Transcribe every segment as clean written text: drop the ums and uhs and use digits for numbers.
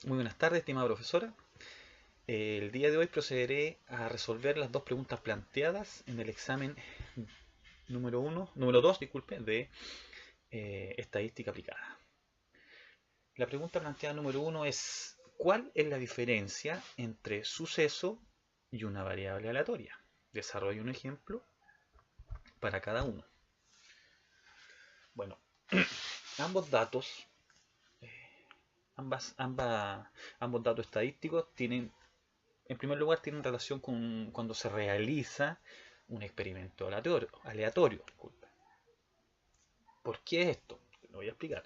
Muy buenas tardes, estimada profesora. El día de hoy procederé a resolver las dos preguntas planteadas en el examen número 2, disculpe, de estadística aplicada. La pregunta planteada número 1 es: ¿cuál es la diferencia entre suceso y una variable aleatoria? Desarrollo un ejemplo para cada uno. Bueno, ambos datos, ambos datos estadísticos tienen, en primer lugar, tienen relación con cuando se realiza un experimento aleatorio. Disculpe. ¿Por qué esto? Lo voy a explicar.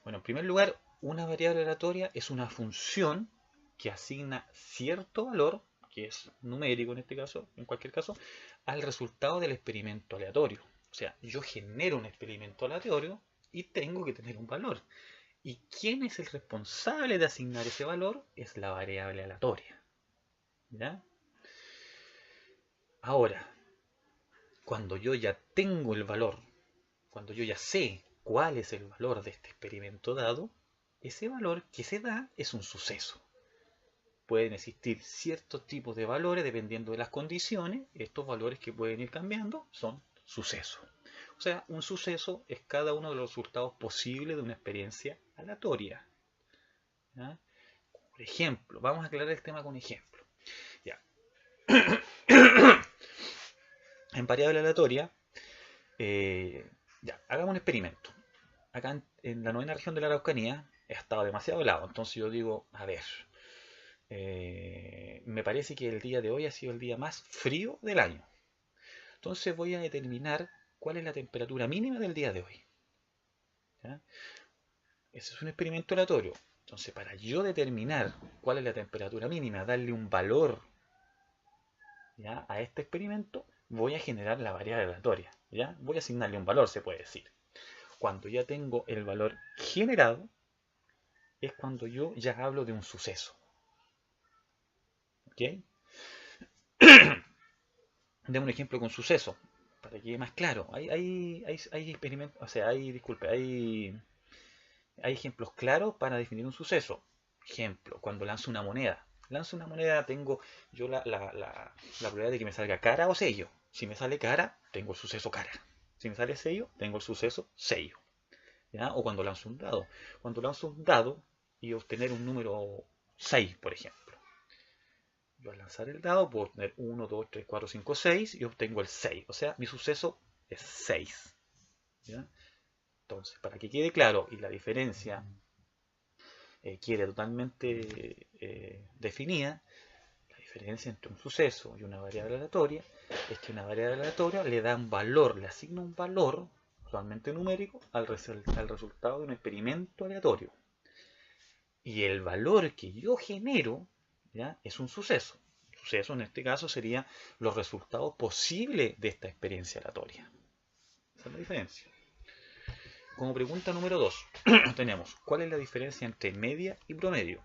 Bueno, en primer lugar, una variable aleatoria es una función que asigna cierto valor, que es numérico en este caso, en cualquier caso, al resultado del experimento aleatorio. O sea, yo genero un experimento aleatorio y tengo que tener un valor. ¿Y quién es el responsable de asignar ese valor? Es la variable aleatoria. ¿Ya? Ahora, cuando yo ya tengo el valor, cuando yo ya sé cuál es el valor de este experimento dado, ese valor que se da es un suceso. Pueden existir ciertos tipos de valores dependiendo de las condiciones. Estos valores que pueden ir cambiando son sucesos. O sea, un suceso es cada uno de los resultados posibles de una experiencia aleatoria. ¿Ya? Por ejemplo, vamos a aclarar el tema con ejemplo. Ya. En variable aleatoria, ya, hagamos un experimento. Acá en la novena región de la Araucanía estaba demasiado helado, entonces yo digo, a ver, me parece que el día de hoy ha sido el día más frío del año. Entonces voy a determinar cuál es la temperatura mínima del día de hoy. ¿Ya? Ese es un experimento aleatorio. Entonces, para yo determinar cuál es la temperatura mínima, darle un valor, ¿ya?, a este experimento, voy a generar la variable aleatoria. ¿Ya? Voy a asignarle un valor, se puede decir. Cuando ya tengo el valor generado, es cuando yo ya hablo de un suceso. ¿Ok? Demos un ejemplo con suceso, para que quede más claro. Hay experimentos, o sea, hay ejemplos claros para definir un suceso. Ejemplo, cuando lanzo una moneda. Lanzo una moneda, tengo yo la probabilidad de que me salga cara o sello. Si me sale cara, tengo el suceso cara. Si me sale sello, tengo el suceso sello. ¿Ya? O cuando lanzo un dado. Cuando lanzo un dado y obtener un número 6, por ejemplo. Yo al lanzar el dado puedo obtener 1, 2, 3, 4, 5, 6 y obtengo el 6. O sea, mi suceso es 6. ¿Ya? Entonces, para que quede claro y la diferencia quede totalmente definida, la diferencia entre un suceso y una variable aleatoria es que una variable aleatoria le da un valor, le asigna un valor, usualmente numérico, al resultado de un experimento aleatorio. Y el valor que yo genero, ¿ya?, es un suceso. El suceso en este caso sería los resultados posibles de esta experiencia aleatoria. Esa es la diferencia. Como pregunta número 2, tenemos: ¿cuál es la diferencia entre media y promedio?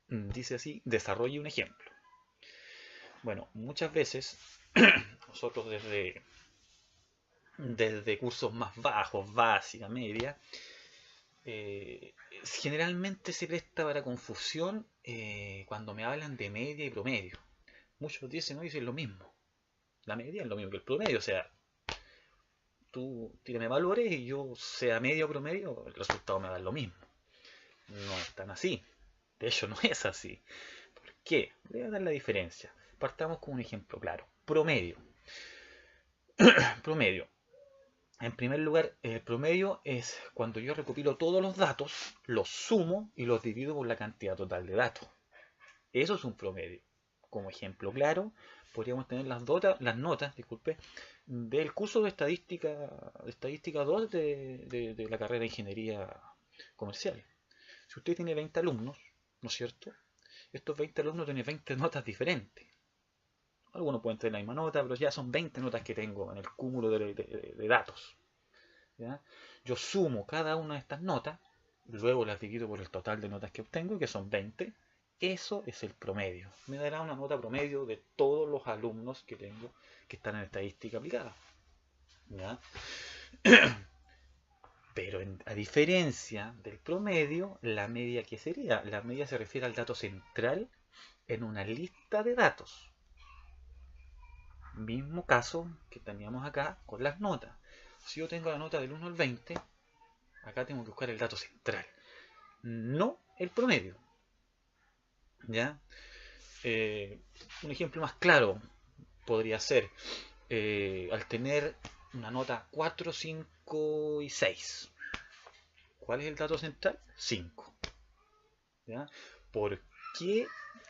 Dice así: desarrolle un ejemplo. Bueno, muchas veces nosotros desde cursos más bajos, básica, media, eh, generalmente se presta para confusión cuando me hablan de media y promedio. Muchos dicen, no, dicen lo mismo. La media es lo mismo que el promedio, o sea, tú tírame valores y yo, sea media o promedio, el resultado me da lo mismo. No es tan así. De hecho, no es así. ¿Por qué? Voy a dar la diferencia. Partamos con un ejemplo claro. Promedio. Promedio. En primer lugar, el promedio es cuando yo recopilo todos los datos, los sumo y los divido por la cantidad total de datos. Eso es un promedio. Como ejemplo claro, podríamos tener las notas, disculpe, del curso de estadística 2 de la carrera de ingeniería comercial. Si usted tiene 20 alumnos, ¿no es cierto? Estos 20 alumnos tienen 20 notas diferentes. Algunos pueden tener la misma nota, pero ya son 20 notas que tengo en el cúmulo de datos. ¿Ya? Yo sumo cada una de estas notas, luego las divido por el total de notas que obtengo, que son 20. Eso es el promedio. Me dará una nota promedio de todos los alumnos que tengo que están en estadística aplicada. ¿Ya? Pero a diferencia del promedio, la media, ¿qué sería? La media se refiere al dato central en una lista de datos. Mismo caso que teníamos acá con las notas. Si yo tengo la nota del 1 al 20, acá tengo que buscar el dato central, no el promedio. ¿Ya? Un ejemplo más claro podría ser, al tener una nota 4, 5 y 6. ¿Cuál es el dato central? 5. ¿Ya? ¿Por qué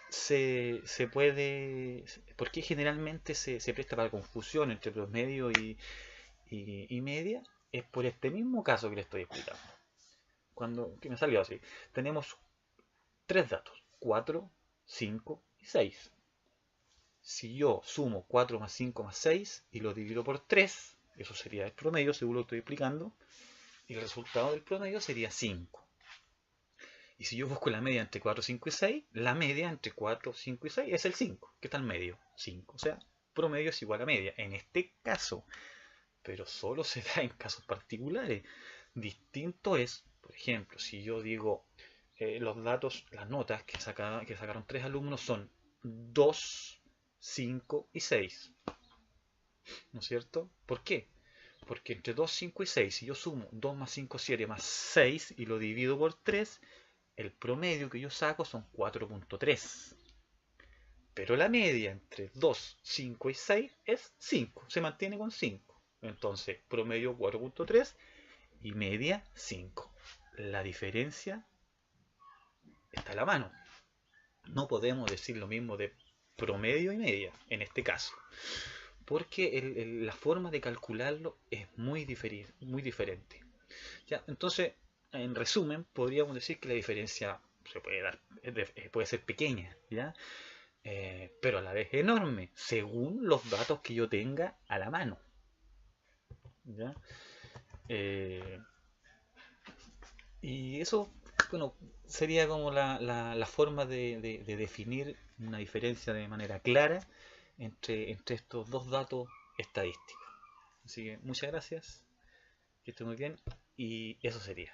se puede, por qué generalmente se presta para confusión entre promedio y media? Es por este mismo caso que le estoy explicando. Que me salió así. Tenemos tres datos, 4, 5 y 6. Si yo sumo 4 más 5 más 6 y lo divido por 3, eso sería el promedio, según lo estoy explicando, y el resultado del promedio sería 5. Y si yo busco la media entre 4, 5 y 6, la media entre 4, 5 y 6 es el 5, que está al medio, 5. O sea, promedio es igual a media. En este caso, pero solo se da en casos particulares. Distinto es, por ejemplo, si yo digo los datos, las notas que sacaron 3 alumnos son 2, 5 y 6. ¿No es cierto? ¿Por qué? Porque entre 2, 5 y 6, si yo sumo 2 más 5, 7 más 6 y lo divido por 3, el promedio que yo saco son 4.3. Pero la media entre 2, 5 y 6 es 5, se mantiene con 5. Entonces, promedio 4.3 y media 5. La diferencia está a la mano. No podemos decir lo mismo de promedio y media en este caso, porque la forma de calcularlo es muy diferente. ¿Ya? Entonces, en resumen, podríamos decir que la diferencia se puede dar, puede ser pequeña, ¿ya? Pero a la vez enorme, según los datos que yo tenga a la mano. ¿Ya? Eh, y eso, bueno, sería como la forma de definir una diferencia de manera clara entre estos dos datos estadísticos. Así que muchas gracias, que esté muy bien, y eso sería.